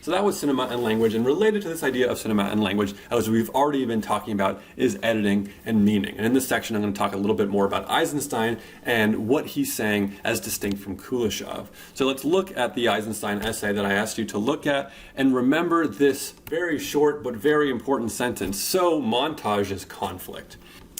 So that was cinema and language, and related to this idea of cinema and language, as we've already been talking about, is editing and meaning. And in this section, I'm going to talk a little bit more about Eisenstein and what he's saying as distinct from Kuleshov. So let's look at the Eisenstein essay that I asked you to look at, and remember this very short but very important sentence. So montage is conflict.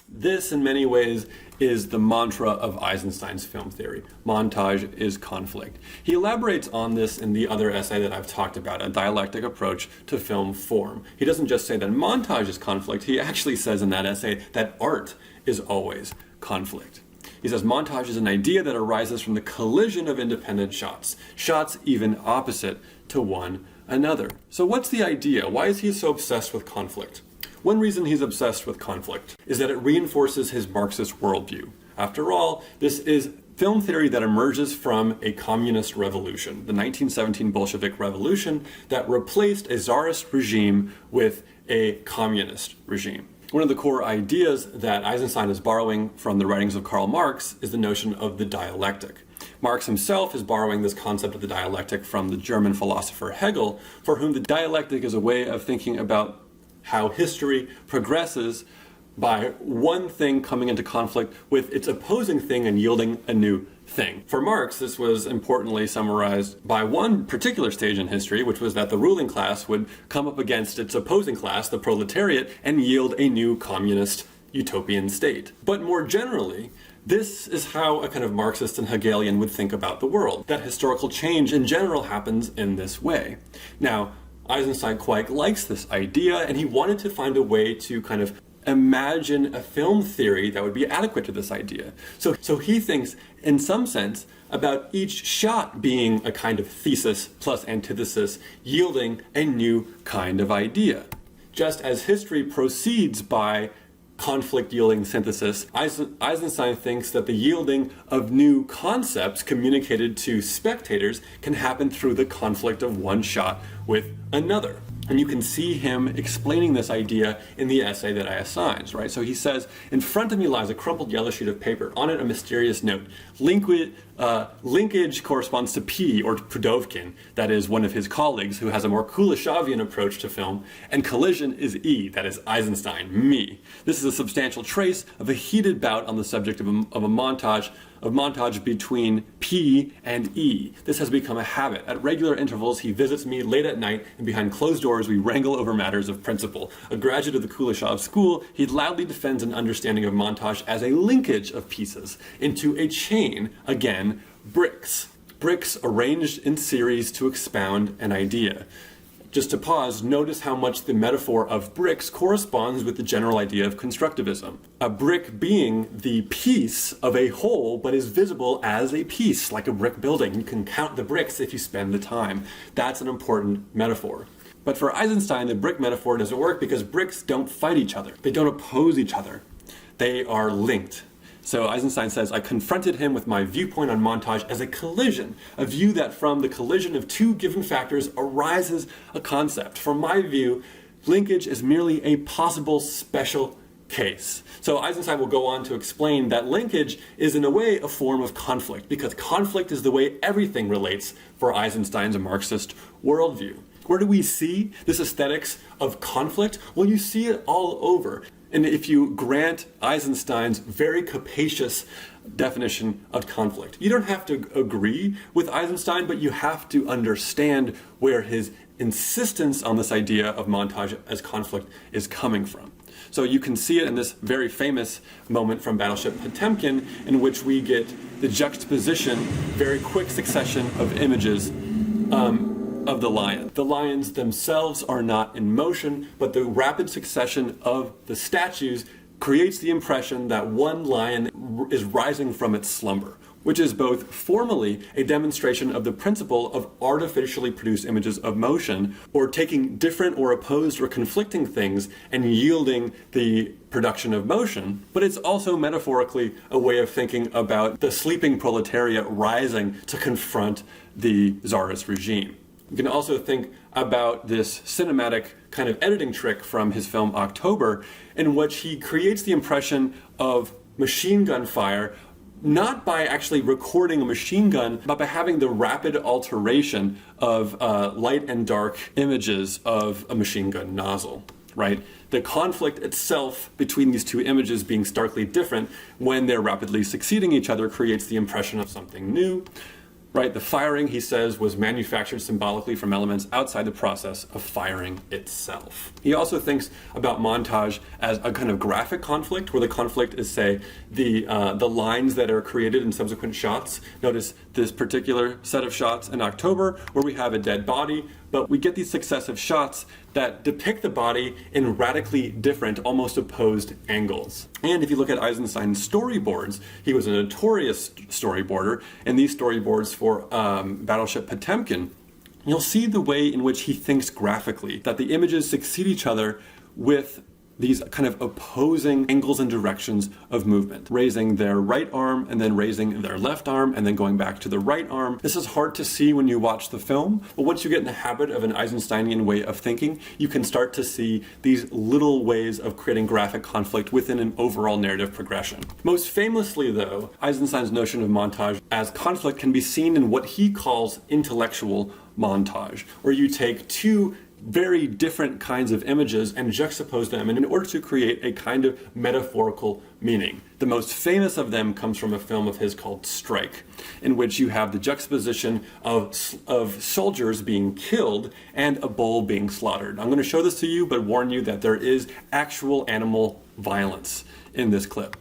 This, in many ways, is the mantra of Eisenstein's film theory. Montage is conflict. He elaborates on this in the other essay that I've talked about, a dialectic approach to film form. He doesn't just say that montage is conflict, he actually says in that essay that art is always conflict. He says montage is an idea that arises from the collision of independent shots, shots even opposite to one another. So what's the idea? Why is he so obsessed with conflict? One reason he's obsessed with conflict is that it reinforces his Marxist worldview. After all, this is film theory that emerges from a communist revolution, the 1917 Bolshevik Revolution that replaced a czarist regime with a communist regime. One of the core ideas that Eisenstein is borrowing from the writings of Karl Marx is the notion of the dialectic. Marx himself is borrowing this concept of the dialectic from the German philosopher Hegel, for whom the dialectic is a way of thinking about how history progresses by one thing coming into conflict with its opposing thing and yielding a new thing. For Marx, this was importantly summarized by one particular stage in history, which was that the ruling class would come up against its opposing class, the proletariat, and yield a new communist utopian state. But more generally, this is how a kind of Marxist and Hegelian would think about the world, that historical change in general happens in this way. Now, Eisenstein quite likes this idea, and he wanted to find a way to kind of imagine a film theory that would be adequate to this idea. So he thinks, in some sense, about each shot being a kind of thesis plus antithesis, yielding a new kind of idea. Just as history proceeds by conflict-yielding synthesis, Eisenstein thinks that the yielding of new concepts communicated to spectators can happen through the conflict of one shot with another. And you can see him explaining this idea in the essay that I assigned, right? So he says, in front of me lies a crumpled yellow sheet of paper. On it, a mysterious note. Linkage corresponds to P, or Potemkin, that is one of his colleagues who has a more Kuleshovian approach to film, and collision is E, that is Eisenstein, me. This is a substantial trace of a heated bout on the subject of a montage between P and E. This has become a habit. At regular intervals, he visits me late at night, and behind closed doors, we wrangle over matters of principle. A graduate of the Kuleshov school, he loudly defends an understanding of montage as a linkage of pieces into a chain, again, bricks. Bricks arranged in series to expound an idea. Just to pause, notice how much the metaphor of bricks corresponds with the general idea of constructivism. A brick being the piece of a whole, but is visible as a piece, like a brick building. You can count the bricks if you spend the time. That's an important metaphor. But for Eisenstein, the brick metaphor doesn't work because bricks don't fight each other. They don't oppose each other. They are linked. So Eisenstein says, I confronted him with my viewpoint on montage as a collision, a view that from the collision of two given factors arises a concept. From my view, linkage is merely a possible special case. So Eisenstein will go on to explain that linkage is in a way a form of conflict, because conflict is the way everything relates for Eisenstein's Marxist worldview. Where do we see this aesthetics of conflict? Well, you see it all over. And if you grant Eisenstein's very capacious definition of conflict, you don't have to agree with Eisenstein, but you have to understand where his insistence on this idea of montage as conflict is coming from. So you can see it in this very famous moment from Battleship Potemkin, in which we get the juxtaposition, very quick succession of images of the lion. The lions themselves are not in motion, but the rapid succession of the statues creates the impression that one lion is rising from its slumber, which is both formally a demonstration of the principle of artificially produced images of motion, or taking different or opposed or conflicting things and yielding the production of motion, but it's also metaphorically a way of thinking about the sleeping proletariat rising to confront the czarist regime. You can also think about this cinematic kind of editing trick from his film October, in which he creates the impression of machine gun fire not by actually recording a machine gun, but by having the rapid alteration of light and dark images of a machine gun nozzle, right? The conflict itself between these two images being starkly different when they're rapidly succeeding each other creates the impression of something new. Right, the firing, he says, was manufactured symbolically from elements outside the process of firing itself. He also thinks about montage as a kind of graphic conflict, where the conflict is, say, the lines that are created in subsequent shots. Notice this particular set of shots in October, where we have a dead body, but we get these successive shots that depict the body in radically different, almost opposed angles. And if you look at Eisenstein's storyboards, he was a notorious storyboarder, and these storyboards for Battleship Potemkin, you'll see the way in which he thinks graphically, that the images succeed each other with these kind of opposing angles and directions of movement, raising their right arm and then raising their left arm and then going back to the right arm. This is hard to see when you watch the film, but once you get in the habit of an Eisensteinian way of thinking, you can start to see these little ways of creating graphic conflict within an overall narrative progression. Most famously, though, Eisenstein's notion of montage as conflict can be seen in what he calls intellectual montage, where you take two very different kinds of images and juxtapose them in order to create a kind of metaphorical meaning. The most famous of them comes from a film of his called Strike, in which you have the juxtaposition of soldiers being killed and a bull being slaughtered. I'm going to show this to you, but warn you that there is actual animal violence in this clip.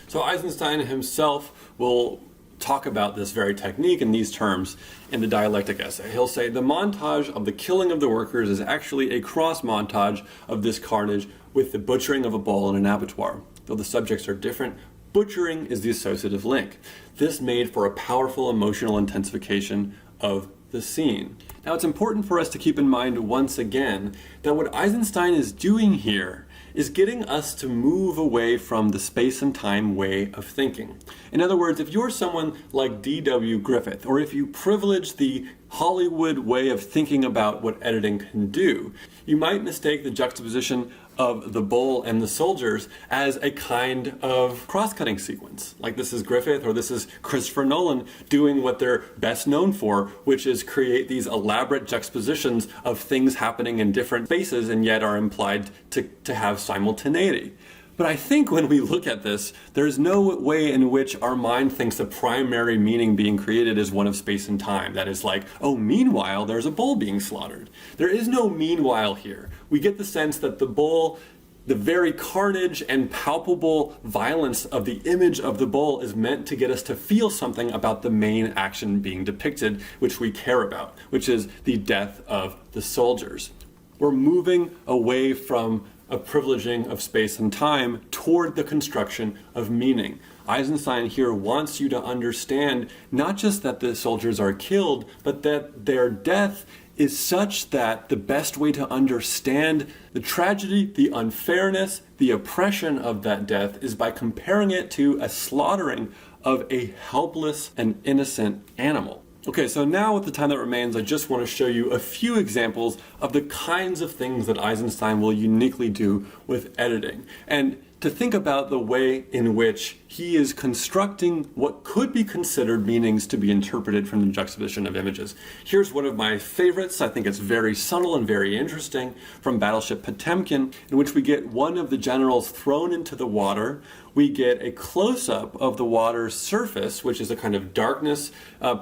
So Eisenstein himself will talk about this very technique in these terms in the Dialectic essay. He'll say, the montage of the killing of the workers is actually a cross-montage of this carnage with the butchering of a bull in an abattoir. Though the subjects are different, butchering is the associative link. This made for a powerful emotional intensification of the scene. Now it's important for us to keep in mind once again that what Eisenstein is doing here is getting us to move away from the space and time way of thinking. In other words, if you're someone like D.W. Griffith, or if you privilege the Hollywood way of thinking about what editing can do, you might mistake the juxtaposition of the bull and the soldiers as a kind of cross-cutting sequence. Like this is Griffith or this is Christopher Nolan doing what they're best known for, which is create these elaborate juxtapositions of things happening in different spaces and yet are implied to have simultaneity. But I think when we look at this, there's no way in which our mind thinks the primary meaning being created is one of space and time. That is like, oh, meanwhile, there's a bull being slaughtered. There is no meanwhile here. We get the sense that the bull, the very carnage and palpable violence of the image of the bull is meant to get us to feel something about the main action being depicted, which we care about, which is the death of the soldiers. We're moving away from a privileging of space and time toward the construction of meaning. Eisenstein here wants you to understand not just that the soldiers are killed, but that their death is such that the best way to understand the tragedy, the unfairness, the oppression of that death is by comparing it to a slaughtering of a helpless and innocent animal. Okay, so now with the time that remains, I just want to show you a few examples of the kinds of things that Eisenstein will uniquely do with editing. And to think about the way in which he is constructing what could be considered meanings to be interpreted from the juxtaposition of images. Here's one of my favorites. I think it's very subtle and very interesting, from Battleship Potemkin, in which we get one of the generals thrown into the water. We get a close-up of the water's surface, which is a kind of darkness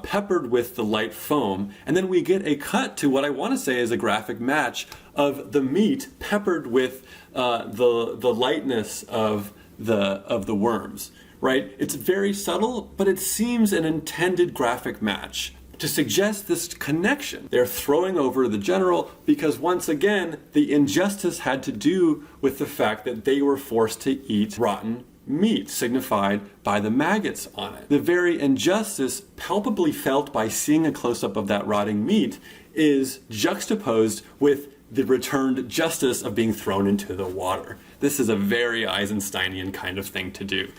peppered with the light foam, and then we get a cut to what I want to say is a graphic match of the meat peppered with the lightness of the worms. Right? It's very subtle, but it seems an intended graphic match to suggest this connection. They're throwing over the general because, once again, the injustice had to do with the fact that they were forced to eat rotten meat, signified by the maggots on it. The very injustice, palpably felt by seeing a close-up of that rotting meat, is juxtaposed with the returned justice of being thrown into the water. This is a very Eisensteinian kind of thing to do.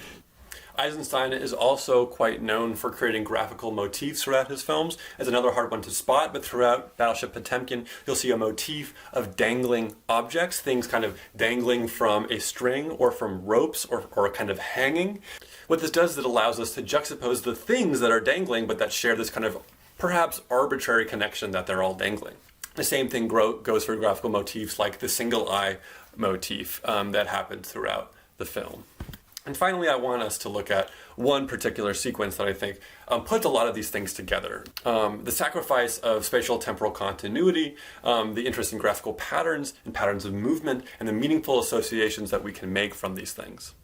Eisenstein is also quite known for creating graphical motifs throughout his films. It's another hard one to spot, but throughout Battleship Potemkin, you'll see a motif of dangling objects, things kind of dangling from a string or from ropes or a kind of hanging. What this does is it allows us to juxtapose the things that are dangling, but that share this kind of perhaps arbitrary connection that they're all dangling. The same thing goes for graphical motifs like the single eye motif that happens throughout the film. And finally, I want us to look at one particular sequence that I think puts a lot of these things together. The sacrifice of spatial temporal continuity, the interest in graphical patterns and patterns of movement, and the meaningful associations that we can make from these things.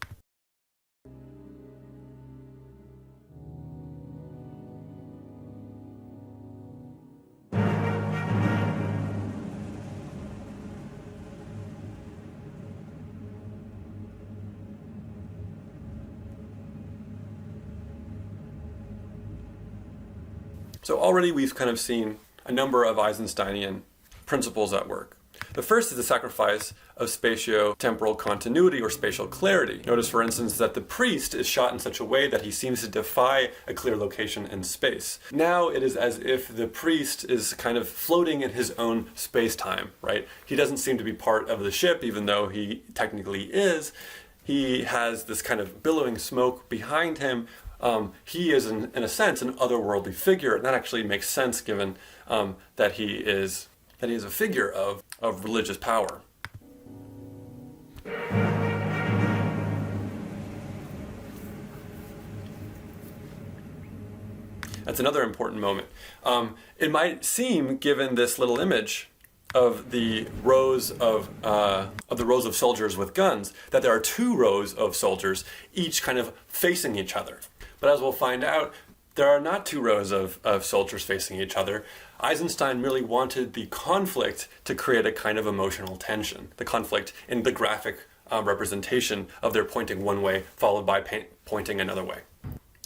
So already we've kind of seen a number of Eisensteinian principles at work. The first is the sacrifice of spatio-temporal continuity or spatial clarity. Notice, for instance, that the priest is shot in such a way that he seems to defy a clear location in space. Now it is as if the priest is kind of floating in his own space-time, right? He doesn't seem to be part of the ship, even though he technically is. He has this kind of billowing smoke behind him. He is, in a sense, an otherworldly figure, and that actually makes sense given that he is a figure of religious power. That's another important moment. It might seem, given this little image of the rows of soldiers with guns, that there are two rows of soldiers, each kind of facing each other. But as we'll find out, there are not two rows of soldiers facing each other. Eisenstein really wanted the conflict to create a kind of emotional tension. The conflict in the graphic representation of their pointing one way, followed by pointing another way.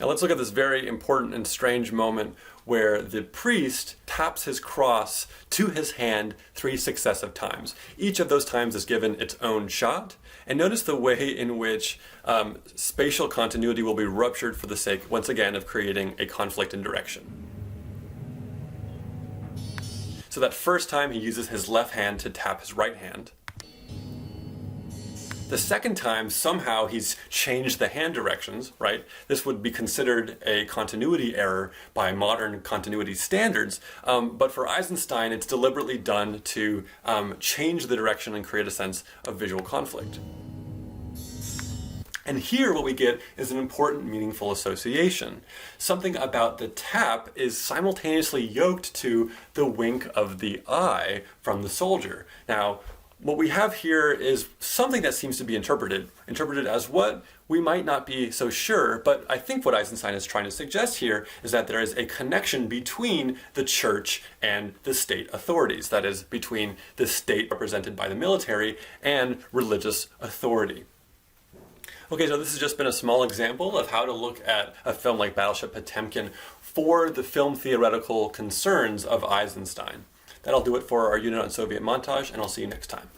Now let's look at this very important and strange moment where the priest taps his cross to his hand 3 successive times. Each of those times is given its own shot. And notice the way in which spatial continuity will be ruptured for the sake, once again, of creating a conflict in direction. So that first time he uses his left hand to tap his right hand. The second time, somehow he's changed the hand directions, right? This would be considered a continuity error by modern continuity standards, but for Eisenstein, it's deliberately done to change the direction and create a sense of visual conflict. And here what we get is an important meaningful association. Something about the tap is simultaneously yoked to the wink of the eye from the soldier. Now, what we have here is something that seems to be interpreted as what we might not be so sure, but I think what Eisenstein is trying to suggest here is that there is a connection between the church and the state authorities, that is, between the state represented by the military and religious authority. Okay, so this has just been a small example of how to look at a film like Battleship Potemkin for the film theoretical concerns of Eisenstein. That'll do it for our unit on Soviet montage, and I'll see you next time.